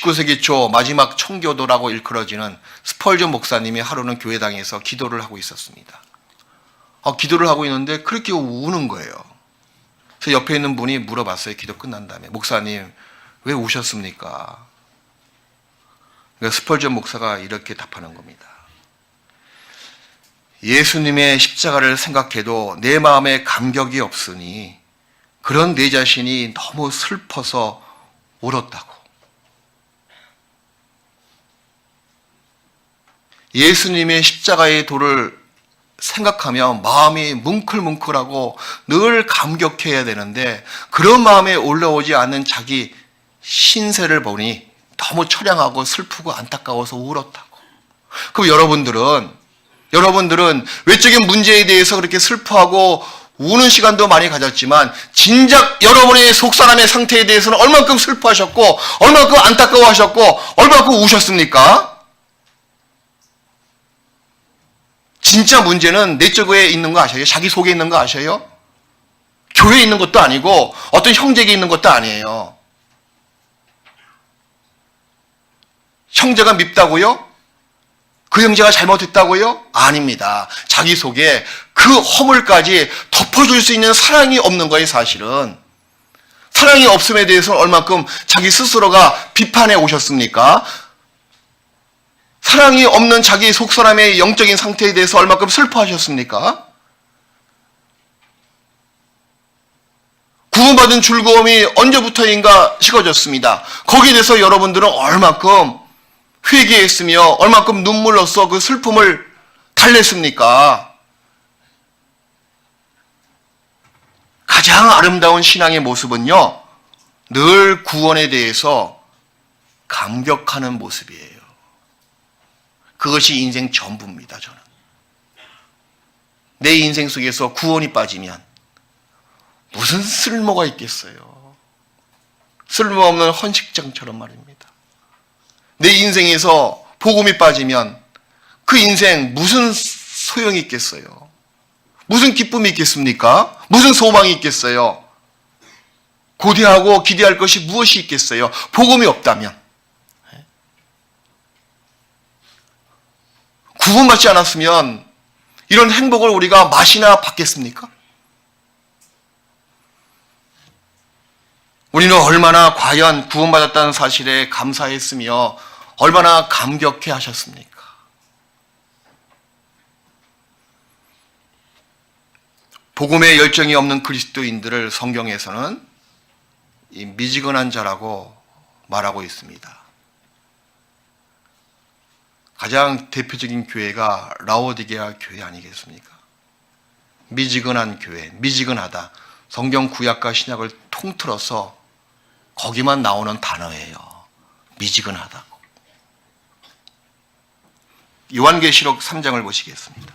19세기 초 마지막 청교도라고 일컬어지는 스펄전 목사님이 하루는 교회당에서 기도를 하고 있었습니다. 기도를 하고 있는데 그렇게 우는 거예요. 그래서 옆에 있는 분이 물어봤어요. 기도 끝난 다음에. 목사님, 왜 우셨습니까? 그러니까 스펄전 목사가 이렇게 답하는 겁니다. 예수님의 십자가를 생각해도 내 마음에 감격이 없으니 그런 내 자신이 너무 슬퍼서 울었다고. 예수님의 십자가의 도를 생각하면 마음이 뭉클뭉클하고 늘 감격해야 되는데 그런 마음에 올라오지 않는 자기 신세를 보니 너무 처량하고 슬프고 안타까워서 울었다고. 그럼 여러분들은 외적인 문제에 대해서 그렇게 슬퍼하고 우는 시간도 많이 가졌지만 진작 여러분의 속사람의 상태에 대해서는 얼만큼 슬퍼하셨고 얼만큼 안타까워하셨고 얼만큼 우셨습니까? 진짜 문제는 내적에 있는 거 아셔요? 자기 속에 있는 거 아셔요? 교회에 있는 것도 아니고 어떤 형제에게 있는 것도 아니에요. 형제가 밉다고요? 그 형제가 잘못했다고요? 아닙니다. 자기 속에 그 허물까지 덮어줄 수 있는 사랑이 없는 거예요, 사실은. 사랑이 없음에 대해서는 얼만큼 자기 스스로가 비판해 오셨습니까? 사랑이 없는 자기 속사람의 영적인 상태에 대해서 얼만큼 슬퍼하셨습니까? 구원받은 즐거움이 언제부터인가 식어졌습니다. 거기에 대해서 여러분들은 얼만큼 회개했으며 얼만큼 눈물로써 그 슬픔을 달랬습니까? 가장 아름다운 신앙의 모습은요, 늘 구원에 대해서 감격하는 모습이에요. 그것이 인생 전부입니다, 저는. 내 인생 속에서 구원이 빠지면 무슨 쓸모가 있겠어요? 쓸모없는 헌식장처럼 말입니다. 내 인생에서 복음이 빠지면 그 인생 무슨 소용이 있겠어요? 무슨 기쁨이 있겠습니까? 무슨 소망이 있겠어요? 고대하고 기대할 것이 무엇이 있겠어요? 복음이 없다면. 구원받지 않았으면 이런 행복을 우리가 맛이나 받겠습니까? 우리는 얼마나 과연 구원받았다는 사실에 감사했으며 얼마나 감격해 하셨습니까? 복음에 열정이 없는 그리스도인들을 성경에서는 이 미지근한 자라고 말하고 있습니다. 가장 대표적인 교회가 라오디게아 교회 아니겠습니까? 미지근한 교회, 미지근하다. 성경 구약과 신약을 통틀어서 거기만 나오는 단어예요. 미지근하다고. 요한계시록 3장을 보시겠습니다.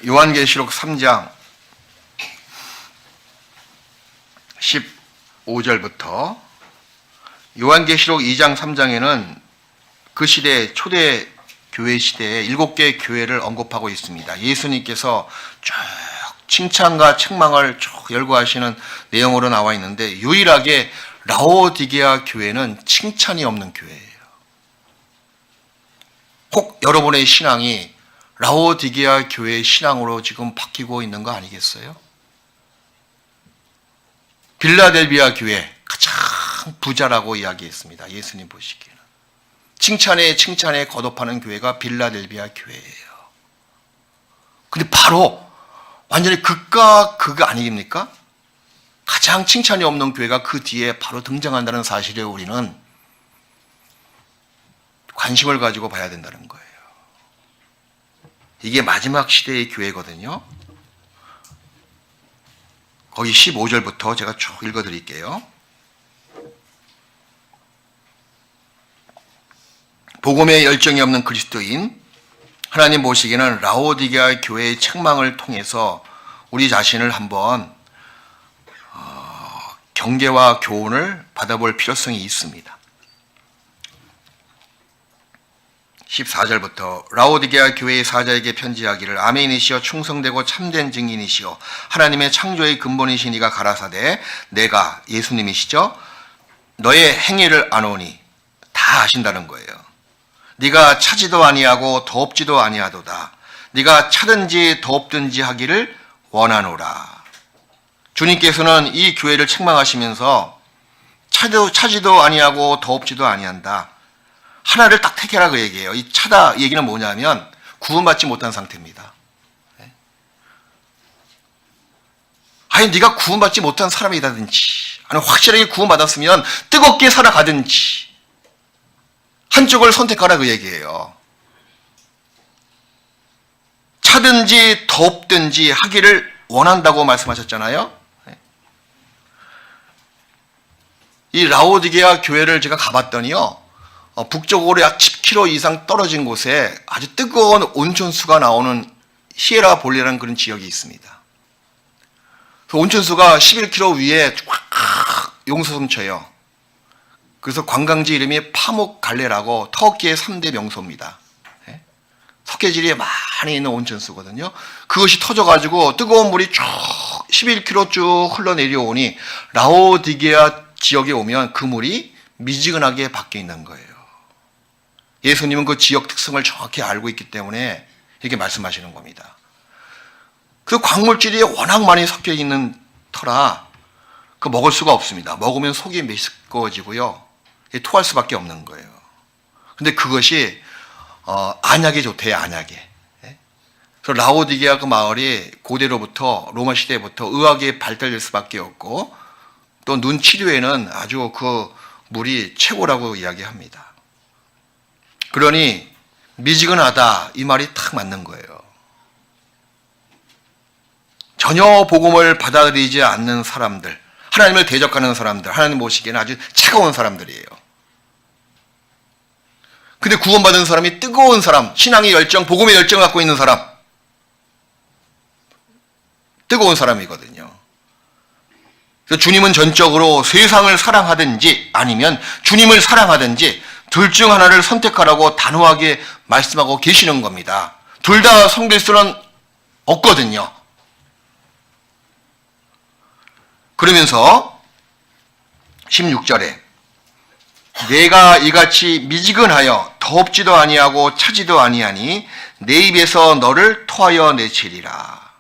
요한계시록 3장 15절부터 요한계시록 2장 3장에는 그 시대 초대 교회 시대에 7개의 교회를 언급하고 있습니다. 예수님께서 쭉 칭찬과 책망을 쭉 열거하시는 내용으로 나와 있는데 유일하게 라오디게아 교회는 칭찬이 없는 교회예요. 혹 여러분의 신앙이 라오디게아 교회의 신앙으로 지금 바뀌고 있는 거 아니겠어요? 빌라델비아 교회 가장 부자라고 이야기했습니다. 예수님 보시기에는. 칭찬에 거듭하는 교회가 빌라델비아 교회예요. 근데 바로 완전히 극과 극 아닙니까? 가장 칭찬이 없는 교회가 그 뒤에 바로 등장한다는 사실에 우리는 관심을 가지고 봐야 된다는 거예요. 이게 마지막 시대의 교회거든요. 거기 15절부터 제가 쭉 읽어드릴게요. 복음에 열정이 없는 그리스도인, 하나님 보시기에는 라오디게아 교회의 책망을 통해서 우리 자신을 한번 경계와 교훈을 받아볼 필요성이 있습니다. 14절부터 라오디게아 교회의 사자에게 편지하기를 아멘이시여 충성되고 참된 증인이시여 하나님의 창조의 근본이신 이가 가라사대 내가 예수님이시죠? 너의 행위를 아노니 다 아신다는 거예요. 네가 차지도 아니하고 더없지도 아니하도다. 네가 차든지 더없든지 하기를 원하노라. 주님께서는 이 교회를 책망하시면서 차지도 아니하고 더없지도 아니한다. 하나를 딱 택해라 그 얘기예요. 이 차다 얘기는 뭐냐면 구원받지 못한 상태입니다. 아니 네가 구원받지 못한 사람이라든지 아니 확실하게 구원받았으면 뜨겁게 살아가든지 한쪽을 선택하라 그 얘기예요. 차든지 덥든지 하기를 원한다고 말씀하셨잖아요. 이 라오디게아 교회를 제가 가봤더니요. 북쪽으로 약 10km 이상 떨어진 곳에 아주 뜨거운 온천수가 나오는 히에라볼레라는 그런 지역이 있습니다. 그 온천수가 11km 위에 쫙 용서섬쳐요. 그래서 관광지 이름이 파묵갈레라고 터키의 3대 명소입니다. 석회질이 많이 있는 온천수거든요. 그것이 터져가지고 뜨거운 물이 쭉 11km 쭉 흘러내려오니 라오디게아 지역에 오면 그 물이 미지근하게 바뀌어 있는 거예요. 예수님은 그 지역 특성을 정확히 알고 있기 때문에 이렇게 말씀하시는 겁니다. 그 광물질이 워낙 많이 섞여 있는 터라 그 먹을 수가 없습니다. 먹으면 속이 메스꺼워지고요. 토할 수밖에 없는 거예요. 근데 그것이 안약에 좋대요. 안약에. 그래서 라오디게아 그 마을이 고대로부터 로마 시대부터 의학이 발달될 수밖에 없고 또 눈 치료에는 아주 그 물이 최고라고 이야기합니다. 그러니 미지근하다 이 말이 딱 맞는 거예요. 전혀 복음을 받아들이지 않는 사람들, 하나님을 대적하는 사람들, 하나님 보시기에는 아주 차가운 사람들이에요. 근데 구원받은 사람이 뜨거운 사람, 신앙의 열정, 복음의 열정을 갖고 있는 사람, 뜨거운 사람이거든요. 그래서 주님은 전적으로 세상을 사랑하든지 아니면 주님을 사랑하든지 둘 중 하나를 선택하라고 단호하게 말씀하고 계시는 겁니다. 둘 다 섬길 수는 없거든요. 그러면서 16절에 내가 이같이 미지근하여 더없지도 아니하고 차지도 아니하니 내 입에서 너를 토하여 내치리라.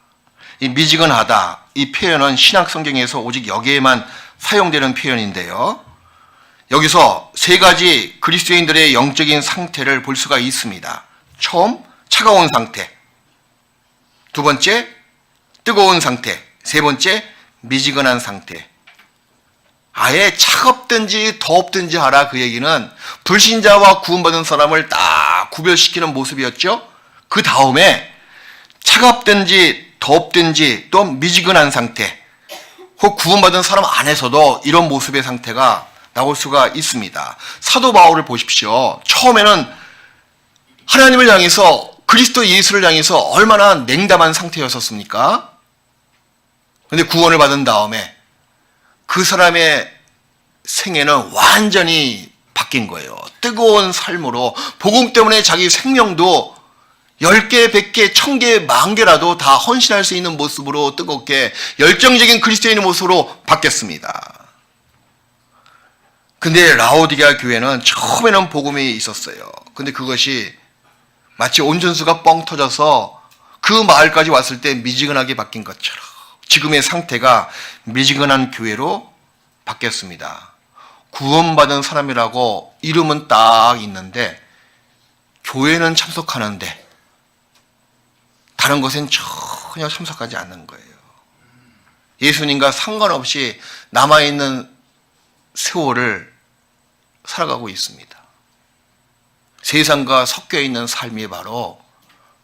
이 미지근하다 이 표현은 신약 성경에서 오직 여기에만 사용되는 표현인데요. 여기서 세 가지 그리스도인들의 영적인 상태를 볼 수가 있습니다. 처음 차가운 상태, 두 번째 뜨거운 상태, 세 번째 미지근한 상태. 아예 차갑든지 더없든지 하라 그 얘기는 불신자와 구원받은 사람을 딱 구별시키는 모습이었죠. 그 다음에 차갑든지 더없든지 또 미지근한 상태, 혹 구원받은 사람 안에서도 이런 모습의 상태가 나올 수가 있습니다. 사도 바울을 보십시오. 처음에는 하나님을 향해서 그리스도 예수를 향해서 얼마나 냉담한 상태였었습니까? 그런데 구원을 받은 다음에 그 사람의 생애는 완전히 바뀐 거예요. 뜨거운 삶으로 복음 때문에 자기 생명도 10개, 100개, 1000개, 10,000개라도 다 헌신할 수 있는 모습으로 뜨겁게 열정적인 그리스도인의 모습으로 바뀌었습니다. 근데 라오디게아 교회는 처음에는 복음이 있었어요. 근데 그것이 마치 온전수가 뻥 터져서 그 마을까지 왔을 때 미지근하게 바뀐 것처럼 지금의 상태가 미지근한 교회로 바뀌었습니다. 구원받은 사람이라고 이름은 딱 있는데 교회는 참석하는데 다른 것엔 전혀 참석하지 않는 거예요. 예수님과 상관없이 남아있는 세월을 살아가고 있습니다. 세상과 섞여 있는 삶이 바로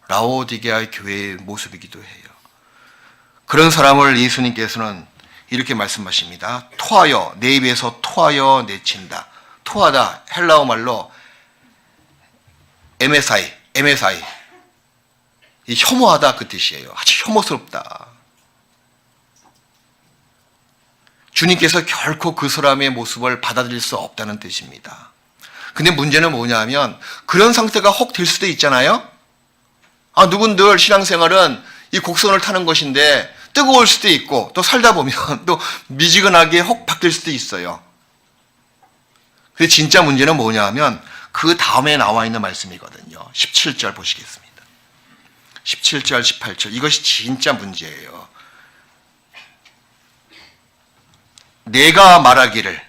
라오디게아 교회의 모습이기도 해요. 그런 사람을 예수님께서는 이렇게 말씀하십니다. 토하여, 내 입에서 토하여 내친다. 토하다, 헬라어 말로 MSI, 이 혐오하다 그 뜻이에요. 아주 혐오스럽다. 주님께서 결코 그 사람의 모습을 받아들일 수 없다는 뜻입니다. 근데 문제는 뭐냐면 그런 상태가 혹 될 수도 있잖아요. 누군들 신앙생활은 이 곡선을 타는 것인데 뜨거울 수도 있고 또 살다 보면 또 미지근하게 혹 바뀔 수도 있어요. 근데 진짜 문제는 뭐냐면 그 다음에 나와 있는 말씀이거든요. 17절 보시겠습니다. 17절, 18절. 이것이 진짜 문제예요. 내가 말하기를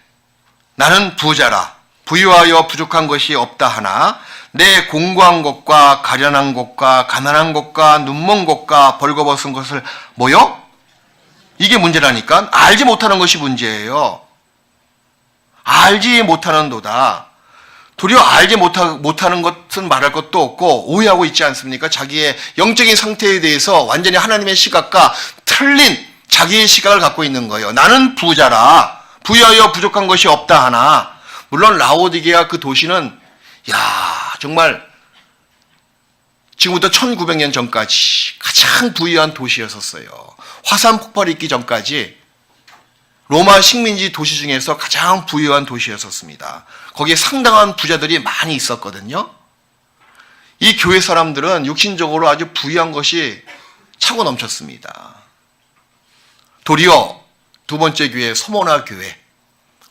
나는 부자라 부유하여 부족한 것이 없다 하나 내 공고한 것과 가련한 것과 가난한 것과 눈먼 것과 벌거벗은 것을 뭐요? 이게 문제라니까. 알지 못하는 것이 문제예요. 알지 못하는도다. 도리어 알지 못하는 것은 말할 것도 없고 오해하고 있지 않습니까? 자기의 영적인 상태에 대해서 완전히 하나님의 시각과 틀린 자기의 시각을 갖고 있는 거예요. 나는 부자라 부유하여 부족한 것이 없다 하나. 물론 라오디게아 그 도시는 정말 지금부터 1900년 전까지 가장 부유한 도시였었어요. 화산 폭발이 있기 전까지 로마 식민지 도시 중에서 가장 부유한 도시였었습니다. 거기에 상당한 부자들이 많이 있었거든요. 이 교회 사람들은 육신적으로 아주 부유한 것이 차고 넘쳤습니다. 도리어 두 번째 교회 소모나 교회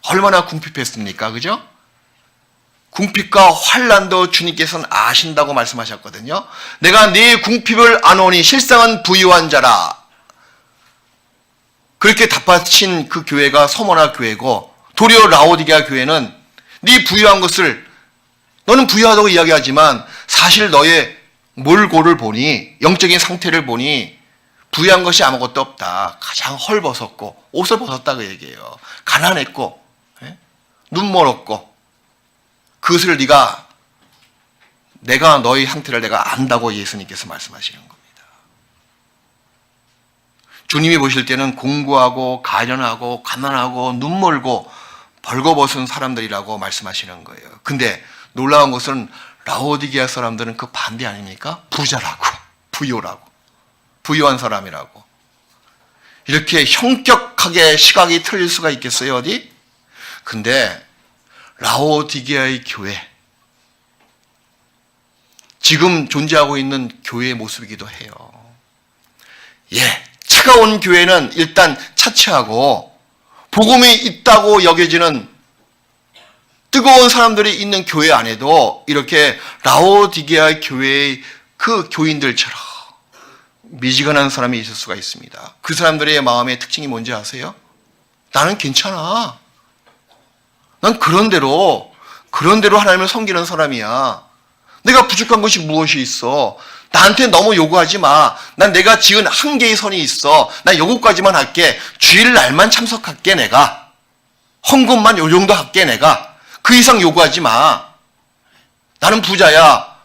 얼마나 궁핍했습니까? 그죠? 궁핍과 환난도 주님께서는 아신다고 말씀하셨거든요. 내가 네 궁핍을 아노니 실상은 부유한 자라. 그렇게 답하신 그 교회가 소모나 교회고 도리어 라오디게아 교회는 네 부유한 것을 너는 부유하다고 이야기하지만 사실 너의 몰골을 보니 영적인 상태를 보니 부유한 것이 아무것도 없다. 가장 헐벗었고 옷을 벗었다 그 얘기예요. 가난했고 눈 멀었고 그것을 내가 너의 상태를 내가 안다고 예수님께서 말씀하시는 겁니다. 주님이 보실 때는 공고하고 가련하고 가난하고 눈 멀고 벌거벗은 사람들이라고 말씀하시는 거예요. 근데 놀라운 것은 라오디게아 사람들은 그 반대 아닙니까? 부자라고 부유한 사람이라고. 이렇게 형격하게 시각이 틀릴 수가 있겠어요 어디? 근데 라오디게아의 교회, 지금 존재하고 있는 교회의 모습이기도 해요. 차가운 교회는 일단 차치하고 복음이 있다고 여겨지는 뜨거운 사람들이 있는 교회 안에도 이렇게 라오디게아 교회의 그 교인들처럼 미지근한 사람이 있을 수가 있습니다. 그 사람들의 마음의 특징이 뭔지 아세요? 나는 괜찮아. 난 그런대로 하나님을 섬기는 사람이야. 내가 부족한 것이 무엇이 있어? 나한테 너무 요구하지 마. 난 내가 지은 한계의 선이 있어. 난 요거까지만 할게. 주일날만 참석할게 내가. 헌금만 요 정도 할게 내가. 그 이상 요구하지 마. 나는 부자야.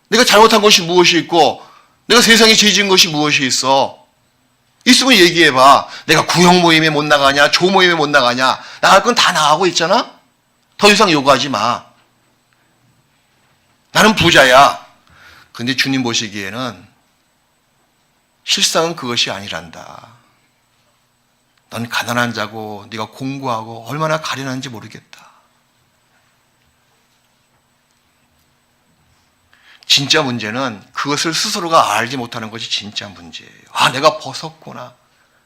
내가 잘못한 것이 무엇이 있고 내가 세상에 죄 지은 것이 무엇이 있어? 있으면 얘기해봐. 내가 구형 모임에 못 나가냐? 조 모임에 못 나가냐? 나갈 건 다 나가고 있잖아? 더 이상 요구하지 마. 나는 부자야. 근데 주님 보시기에는 실상은 그것이 아니란다. 넌 가난한 자고 네가 공고하고 얼마나 가련한지 모르겠다. 진짜 문제는 그것을 스스로가 알지 못하는 것이 진짜 문제예요. 내가 벗었구나.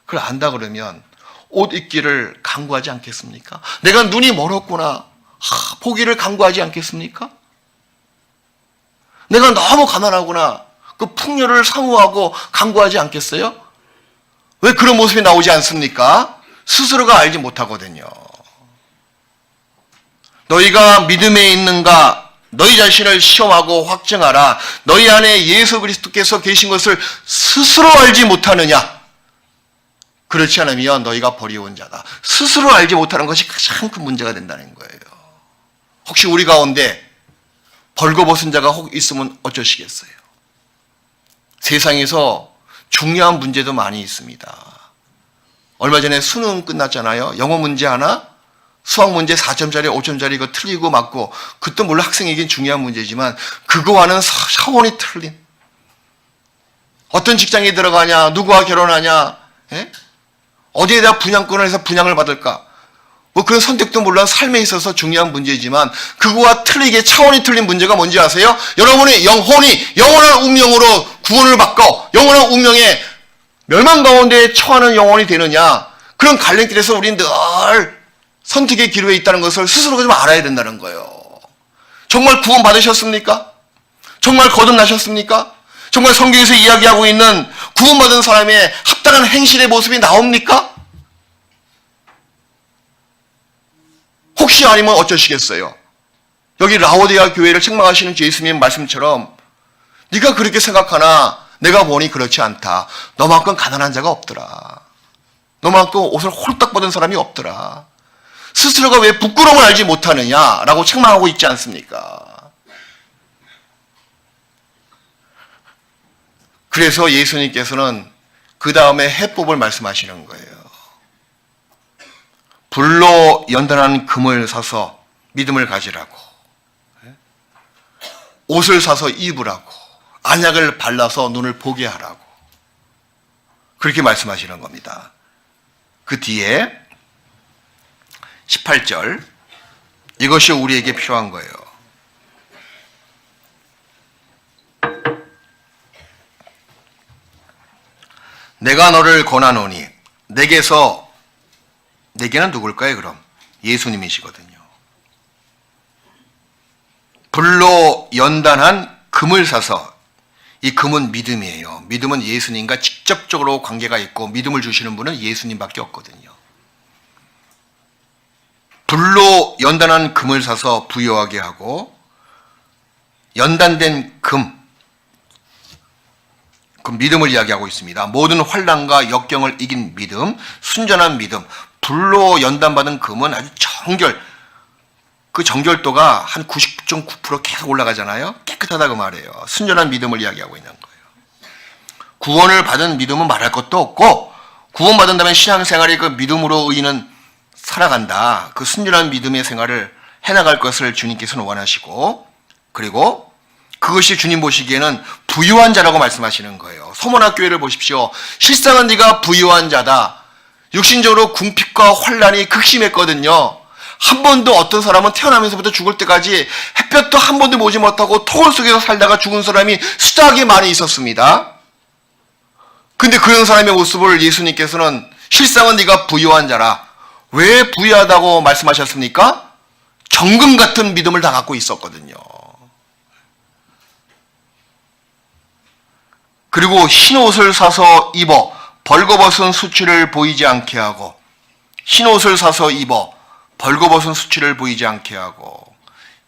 그걸 안다 그러면 옷 입기를 강구하지 않겠습니까? 내가 눈이 멀었구나. 보기를 강구하지 않겠습니까? 내가 너무 가난하구나. 그 풍요를 사모하고 강구하지 않겠어요? 왜 그런 모습이 나오지 않습니까? 스스로가 알지 못하거든요. 너희가 믿음에 있는가? 너희 자신을 시험하고 확증하라. 너희 안에 예수 그리스도께서 계신 것을 스스로 알지 못하느냐? 그렇지 않으면 너희가 버리온 자다. 스스로 알지 못하는 것이 가장 큰 문제가 된다는 거예요. 혹시 우리 가운데 벌거벗은 자가 혹 있으면 어쩌시겠어요? 세상에서 중요한 문제도 많이 있습니다. 얼마 전에 수능 끝났잖아요. 영어 문제 하나, 수학 문제 4점짜리, 5점짜리 이거 틀리고 맞고, 그것도 물론 학생에겐 중요한 문제지만 그거와는 차원이 틀린. 어떤 직장에 들어가냐, 누구와 결혼하냐, 어디에다 분양권을 해서 분양을 받을까? 뭐 그런 선택도 물론 삶에 있어서 중요한 문제지만 그거와 틀리게 차원이 틀린 문제가 뭔지 아세요? 여러분의 영혼이 영원한 운명으로 구원을 받고 영원한 운명에 멸망 가운데 처하는 영혼이 되느냐, 그런 갈림길에서 우리는 늘 선택의 기로에 있다는 것을 스스로가 좀 알아야 된다는 거예요. 정말 구원 받으셨습니까? 정말 거듭나셨습니까? 정말 성경에서 이야기하고 있는 구원받은 사람의 합당한 행실의 모습이 나옵니까? 혹시 아니면 어쩌시겠어요? 여기 라오디아 교회를 책망하시는 예수님의 말씀처럼 네가 그렇게 생각하나 내가 보니 그렇지 않다. 너만큼 가난한 자가 없더라. 너만큼 옷을 홀딱 벗은 사람이 없더라. 스스로가 왜 부끄러움을 알지 못하느냐라고 책망하고 있지 않습니까? 그래서 예수님께서는 그 다음에 해법을 말씀하시는 거예요. 불로 연단한 금을 사서 믿음을 가지라고, 옷을 사서 입으라고, 안약을 발라서 눈을 보게 하라고, 그렇게 말씀하시는 겁니다. 그 뒤에 18절, 이것이 우리에게 필요한 거예요. 내가 너를 권하노니, 내게는 누굴까요, 그럼? 예수님이시거든요. 불로 연단한 금을 사서, 이 금은 믿음이에요. 믿음은 예수님과 직접적으로 관계가 있고 믿음을 주시는 분은 예수님밖에 없거든요. 불로 연단한 금을 사서 부요하게 하고, 연단된 금, 그 믿음을 이야기하고 있습니다. 모든 환난과 역경을 이긴 믿음, 순전한 믿음. 불로 연단받은 금은 아주 그 정결도가 한 99.9% 계속 올라가잖아요. 깨끗하다 그 말이에요. 순전한 믿음을 이야기하고 있는 거예요. 구원을 받은 믿음은 말할 것도 없고, 구원받은다면 신앙생활이 그 믿음으로 의인은 살아간다. 그 순전한 믿음의 생활을 해나갈 것을 주님께서는 원하시고, 그리고 그것이 주님 보시기에는 부유한 자라고 말씀하시는 거예요. 소문학교회를 보십시오. 실상은 네가 부유한 자다. 육신적으로 궁핍과 환난이 극심했거든요. 한 번도 어떤 사람은 태어나면서부터 죽을 때까지 햇볕도 한 번도 보지 못하고 토굴 속에서 살다가 죽은 사람이 수다하게 많이 있었습니다. 근데 그런 사람의 모습을 예수님께서는 실상은 네가 부유한 자라. 왜 부유하다고 말씀하셨습니까? 정금 같은 믿음을 다 갖고 있었거든요. 그리고 흰 옷을 사서 입어 벌거벗은 수치를 보이지 않게 하고, 흰 옷을 사서 입어 벌거벗은 수치를 보이지 않게 하고,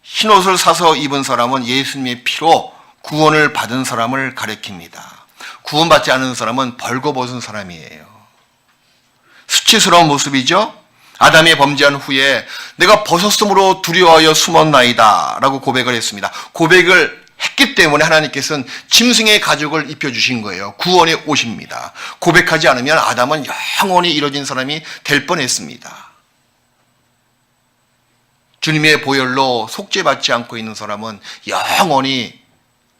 흰 옷을 사서 입은 사람은 예수님의 피로 구원을 받은 사람을 가리킵니다. 구원받지 않은 사람은 벌거벗은 사람이에요. 수치스러운 모습이죠. 아담이 범죄한 후에 내가 벗었으므로 두려워하여 숨었나이다 라고 고백을 했습니다. 고백을 했기 때문에 하나님께서는 짐승의 가죽을 입혀주신 거예요. 구원의 옷입니다. 고백하지 않으면 아담은 영원히 이뤄진 사람이 될 뻔했습니다. 주님의 보혈로 속죄받지 않고 있는 사람은 영원히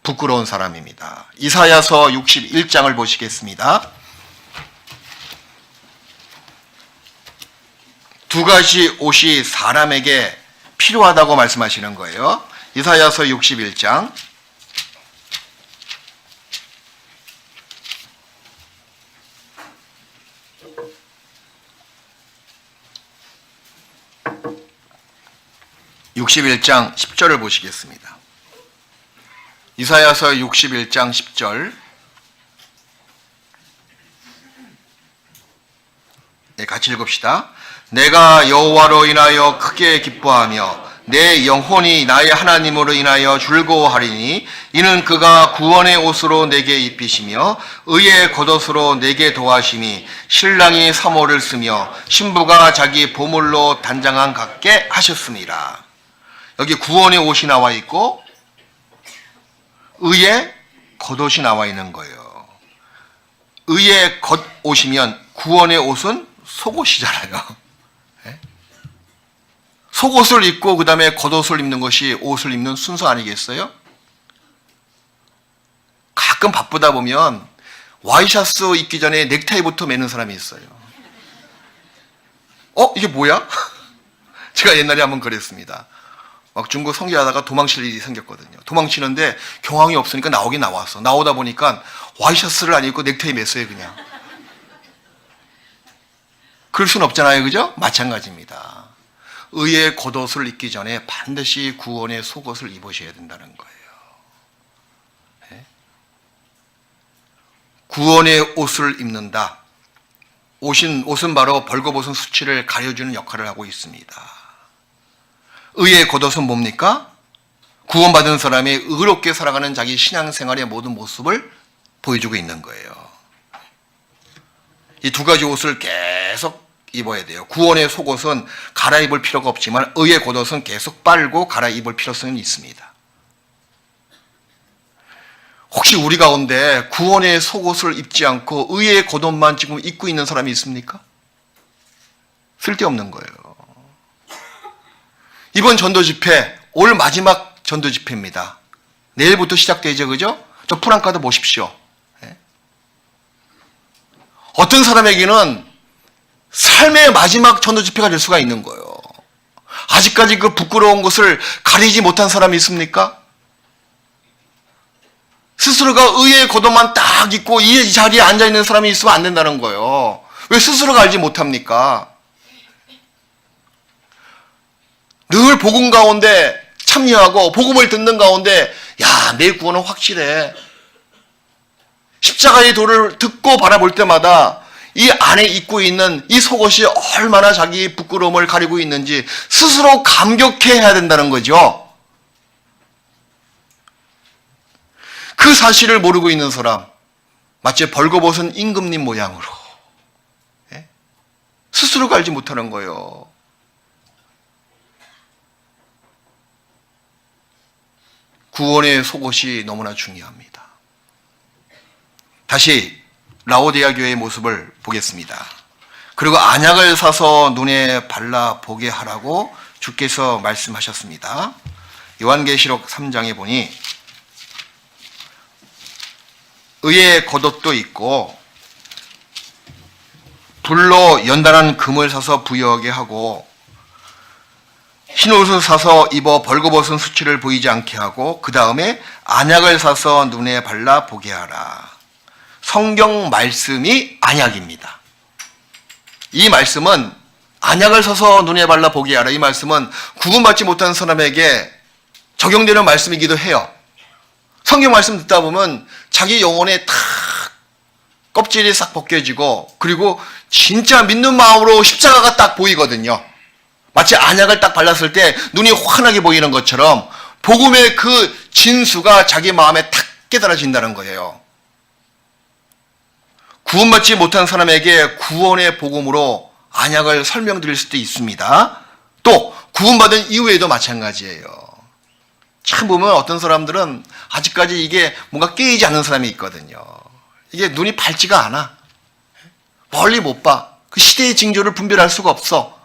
부끄러운 사람입니다. 이사야서 61장을 보시겠습니다. 두 가지 옷이 사람에게 필요하다고 말씀하시는 거예요. 이사야서 61장 61장 10절을 보시겠습니다. 이사야서 61장 10절, 네, 같이 읽읍시다. 내가 여호와로 인하여 크게 기뻐하며 내 영혼이 나의 하나님으로 인하여 즐거워하리니 이는 그가 구원의 옷으로 내게 입히시며 의의 겉옷으로 내게 도하심이 신랑이 사모를 쓰며 신부가 자기 보물로 단장한 같게 하셨습니다. 여기 구원의 옷이 나와 있고 의의 겉옷이 나와 있는 거예요. 의의 겉옷이면 구원의 옷은 속옷이잖아요. 속옷을 입고 그 다음에 겉옷을 입는 것이 옷을 입는 순서 아니겠어요? 가끔 바쁘다 보면 와이셔츠 입기 전에 넥타이부터 매는 사람이 있어요. 이게 뭐야? 제가 옛날에 한번 그랬습니다. 막 중국 선교하다가 도망칠 일이 생겼거든요. 도망치는데 경황이 없으니까 나오긴 나왔어. 나오다 보니까 와이셔츠를 안 입고 넥타이 맸어요, 그냥. 그럴 순 없잖아요, 그죠? 마찬가지입니다. 의의 겉옷을 입기 전에 반드시 구원의 속옷을 입으셔야 된다는 거예요. 네? 구원의 옷을 입는다. 옷은 바로 벌거벗은 수치를 가려주는 역할을 하고 있습니다. 의의 겉옷은 뭡니까? 구원받은 사람이 의롭게 살아가는 자기 신앙생활의 모든 모습을 보여주고 있는 거예요. 이 두 가지 옷을 계속 입어야 돼요. 구원의 속옷은 갈아입을 필요가 없지만 의의 겉옷은 계속 빨고 갈아입을 필요성이 있습니다. 혹시 우리 가운데 구원의 속옷을 입지 않고 의의 겉옷만 지금 입고 있는 사람이 있습니까? 쓸데없는 거예요. 이번 전도 집회, 올 마지막 전도 집회입니다. 내일부터 시작되죠, 그죠? 저 프랑카드 보십시오. 네? 어떤 사람에게는 삶의 마지막 전도 집회가 될 수가 있는 거예요. 아직까지 그 부끄러운 것을 가리지 못한 사람이 있습니까? 스스로가 의의 겉옷만 딱 입고 이 자리에 앉아있는 사람이 있으면 안 된다는 거예요. 왜 스스로가 알지 못합니까? 늘 복음 가운데 참여하고 복음을 듣는 가운데 야, 내 구원은 확실해. 십자가의 도를 듣고 바라볼 때마다 이 안에 입고 있는 이 속옷이 얼마나 자기 부끄러움을 가리고 있는지 스스로 감격해야 된다는 거죠. 그 사실을 모르고 있는 사람, 마치 벌거벗은 임금님 모양으로 스스로가 알지 못하는 거예요. 구원의 속옷이 너무나 중요합니다. 다시 라오디아 교회의 모습을 보겠습니다. 그리고 안약을 사서 눈에 발라 보게 하라고 주께서 말씀하셨습니다. 요한계시록 3장에 보니 의의 겉옷도 있고 불로 연단한 금을 사서 부여하게 하고 흰옷을 사서 입어 벌거벗은 수치를 보이지 않게 하고 그 다음에 안약을 사서 눈에 발라 보게 하라. 성경 말씀이 안약입니다. 이 말씀은 안약을 사서 눈에 발라 보게 하라. 이 말씀은 구원받지 못한 사람에게 적용되는 말씀이기도 해요. 성경 말씀 듣다 보면 자기 영혼에 탁 껍질이 싹 벗겨지고 그리고 진짜 믿는 마음으로 십자가가 딱 보이거든요. 마치 안약을 딱 발랐을 때 눈이 환하게 보이는 것처럼 복음의 그 진수가 자기 마음에 탁 깨달아진다는 거예요. 구원받지 못한 사람에게 구원의 복음으로 안약을 설명드릴 수도 있습니다. 또 구원받은 이후에도 마찬가지예요. 참 보면 어떤 사람들은 아직까지 이게 뭔가 깨이지 않는 사람이 있거든요. 이게 눈이 밝지가 않아. 멀리 못 봐. 그 시대의 징조를 분별할 수가 없어.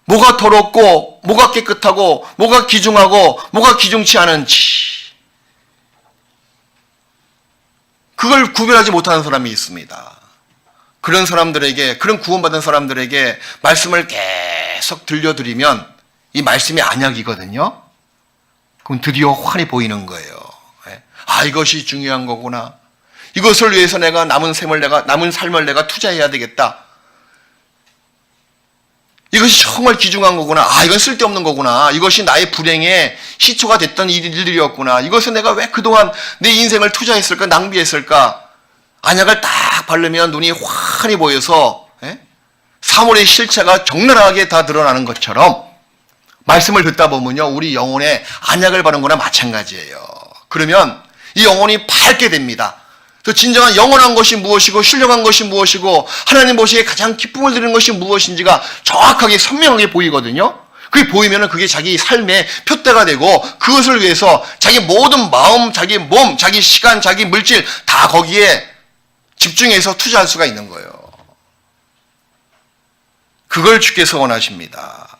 뭐가 더럽고 뭐가 깨끗하고 뭐가 귀중하고 뭐가 귀중치 않은지 그걸 구별하지 못하는 사람이 있습니다. 그런 사람들에게, 그런 구원받은 사람들에게 말씀을 계속 들려드리면 이 말씀이 안약이거든요. 그럼 드디어 환히 보이는 거예요. 아, 이것이 중요한 거구나. 이것을 위해서 내가 남은 삶을 내가 투자해야 되겠다. 이것이 정말 귀중한 거구나. 아, 이건 쓸데없는 거구나. 이것이 나의 불행의 시초가 됐던 일들이었구나. 이것은 내가 왜 그동안 내 인생을 투자했을까, 낭비했을까. 안약을 딱 바르면 눈이 환히 보여서 사물의 실체가 적나라하게 다 드러나는 것처럼 말씀을 듣다 보면요, 우리 영혼에 안약을 바른 거나 마찬가지예요. 그러면 이 영혼이 밝게 됩니다. 그 진정한 영원한 것이 무엇이고 신령한 것이 무엇이고 하나님 보시기에 가장 기쁨을 드리는 것이 무엇인지가 정확하게 선명하게 보이거든요. 그게 보이면 그게 자기 삶의 표대가 되고 그것을 위해서 자기 모든 마음, 자기 몸, 자기 시간, 자기 물질 다 거기에 집중해서 투자할 수가 있는 거예요. 그걸 주께서 원하십니다.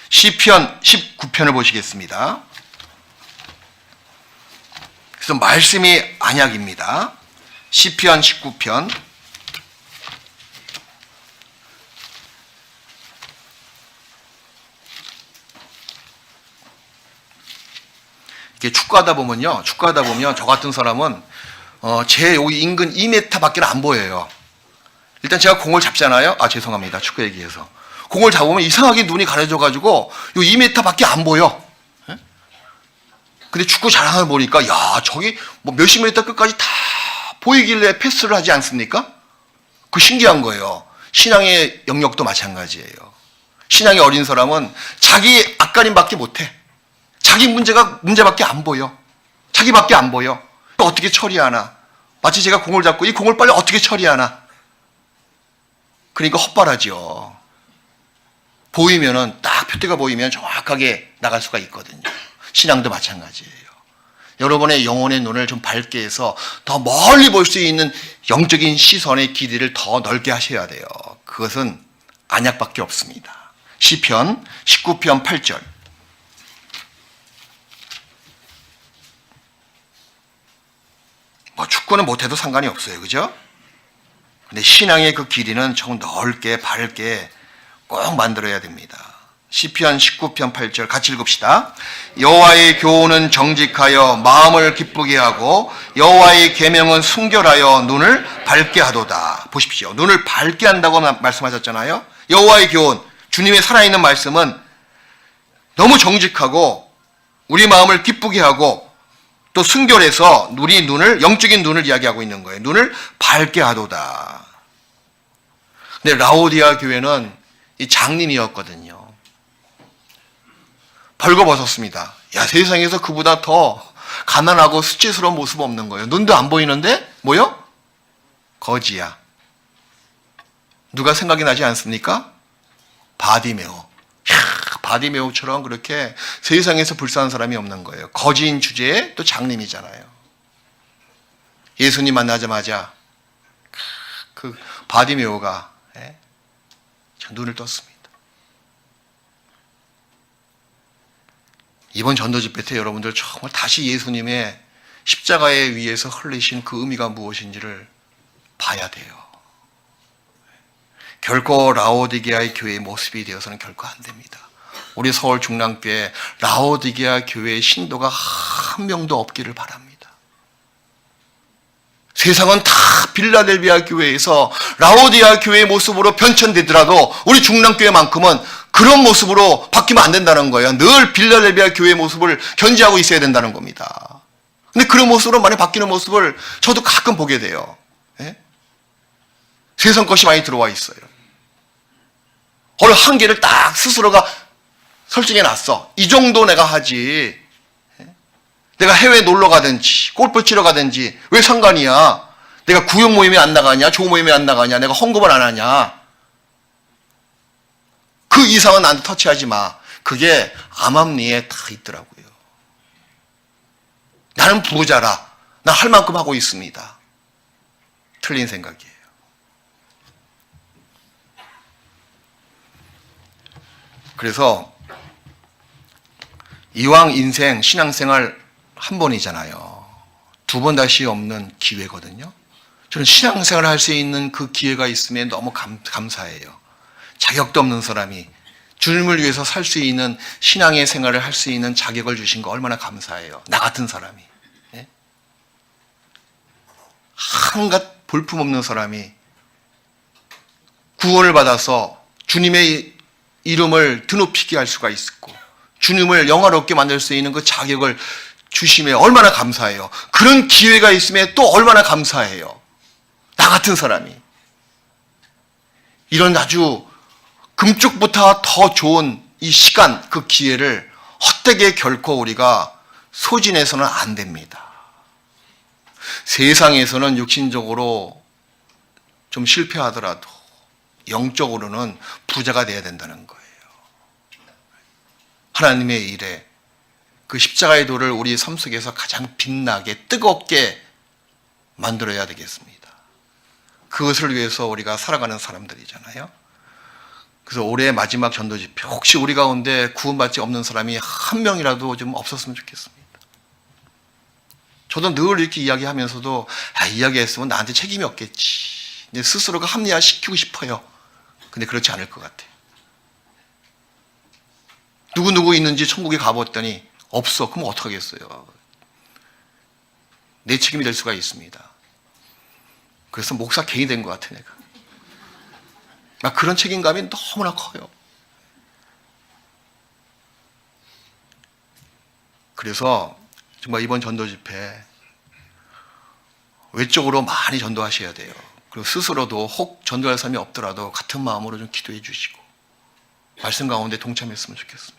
시편 19편을 보시겠습니다. 그래서 말씀이 안약입니다. 시편 19편 이게 축구하다 보면 저 같은 사람은 제 여기 인근 2m밖에 안 보여요. 일단 제가 공을 잡잖아요. 죄송합니다. 축구 얘기해서. 공을 잡으면 이상하게 눈이 가려져가지고 요 2m밖에 안 보여. 근데 축구 잘하는 걸 보니까 저기 뭐 몇십 미터 끝까지 다 보이길래 패스를 하지 않습니까? 그 신기한 거예요. 신앙의 영역도 마찬가지예요. 신앙이 어린 사람은 자기 앞가림밖에 못해. 자기 문제밖에 안 보여. 자기밖에 안 보여. 어떻게 처리하나. 마치 제가 공을 잡고 이 공을 빨리 어떻게 처리하나. 그러니까 헛발하죠. 보이면은 딱 표대가 보이면 정확하게 나갈 수가 있거든요. 신앙도 마찬가지예요. 여러분의 영혼의 눈을 좀 밝게 해서 더 멀리 볼 수 있는 영적인 시선의 길이를 더 넓게 하셔야 돼요. 그것은 안약밖에 없습니다. 시편 19편 8절. 축구는 못해도 상관이 없어요. 그죠? 근데 신앙의 그 길이는 좀 넓게 밝게 꼭 만들어야 됩니다. 시편 19편 8절 같이 읽읍시다. 여호와의 교훈은 정직하여 마음을 기쁘게 하고 여호와의 계명은 순결하여 눈을 밝게 하도다. 보십시오. 눈을 밝게 한다고 말씀하셨잖아요. 여호와의 교훈, 주님의 살아있는 말씀은 너무 정직하고 우리 마음을 기쁘게 하고 또 순결해서 우리 눈을, 영적인 눈을 이야기하고 있는 거예요. 눈을 밝게 하도다. 근데 라오디아 교회는 이 장님이었거든요. 벌거벗었습니다. 세상에서 그보다 더 가난하고 수치스러운 모습 없는 거예요. 눈도 안 보이는데 뭐요? 거지야. 누가 생각이 나지 않습니까? 바디메오. 바디메오처럼 그렇게 세상에서 불쌍한 사람이 없는 거예요. 거지인 주제에 또 장님이잖아요. 예수님 만나자마자 그 바디메오가 눈을 떴습니다. 이번 전도 집회 때 여러분들 정말 다시 예수님의 십자가의 위에서 흘리신 그 의미가 무엇인지를 봐야 돼요. 결코 라오디게아의 교회의 모습이 되어서는 결코 안 됩니다. 우리 서울 중랑교회 라오디게아 교회의 신도가 한 명도 없기를 바랍니다. 세상은 다 빌라델비아 교회에서 라오디게아 교회의 모습으로 변천되더라도 우리 중랑교회만큼은 그런 모습으로 바뀌면 안 된다는 거예요. 늘 빌라델비아 교회의 모습을 견지하고 있어야 된다는 겁니다. 근데 그런 모습으로 많이 바뀌는 모습을 저도 가끔 보게 돼요. 세상 것이 많이 들어와 있어요. 어느 한계를 딱 스스로가 설정해 놨어. 이 정도 내가 하지. 내가 해외 놀러 가든지 골프 치러 가든지 왜 상관이야. 내가 구역 모임에 안 나가냐, 조 모임에 안 나가냐, 내가 헌금을 안 하냐. 그 이상은 나한테 터치하지 마. 그게 암암리에 다 있더라고요. 나는 부자라. 나 할 만큼 하고 있습니다. 틀린 생각이에요. 그래서 이왕 인생 신앙생활 한 번이잖아요. 두 번 다시 없는 기회거든요. 저는 신앙생활을 할 수 있는 그 기회가 있으면 너무 감사해요. 자격도 없는 사람이 주님을 위해서 살 수 있는 신앙의 생활을 할 수 있는 자격을 주신 거 얼마나 감사해요. 나 같은 사람이. 한갓 볼품없는 사람이 구원을 받아서 주님의 이름을 드높이게 할 수가 있고 주님을 영화롭게 만들 수 있는 그 자격을 주심에 얼마나 감사해요. 그런 기회가 있으면 또 얼마나 감사해요. 나 같은 사람이. 이런 아주 금쪽보다 더 좋은 이 시간, 그 기회를 헛되게 결코 우리가 소진해서는 안 됩니다. 세상에서는 육신적으로 좀 실패하더라도 영적으로는 부자가 돼야 된다는 거예요. 하나님의 일에 그 십자가의 도를 우리 삶 속에서 가장 빛나게 뜨겁게 만들어야 되겠습니다. 그것을 위해서 우리가 살아가는 사람들이잖아요. 그래서 올해 마지막 전도 집회 혹시 우리 가운데 구원받지 없는 사람이 한 명이라도 좀 없었으면 좋겠습니다. 저도 늘 이렇게 이야기하면서도 이야기했으면 나한테 책임이 없겠지. 이제 스스로가 합리화시키고 싶어요. 근데 그렇지 않을 것 같아요. 누구누구 있는지 천국에 가봤더니 없어. 그럼 어떡하겠어요? 내 책임이 될 수가 있습니다. 그래서 목사 괜히 된 것 같아, 내가. 막 그런 책임감이 너무나 커요. 그래서 정말 이번 전도 집회 외적으로 많이 전도하셔야 돼요. 그리고 스스로도 혹 전도할 사람이 없더라도 같은 마음으로 좀 기도해 주시고 말씀 가운데 동참했으면 좋겠습니다.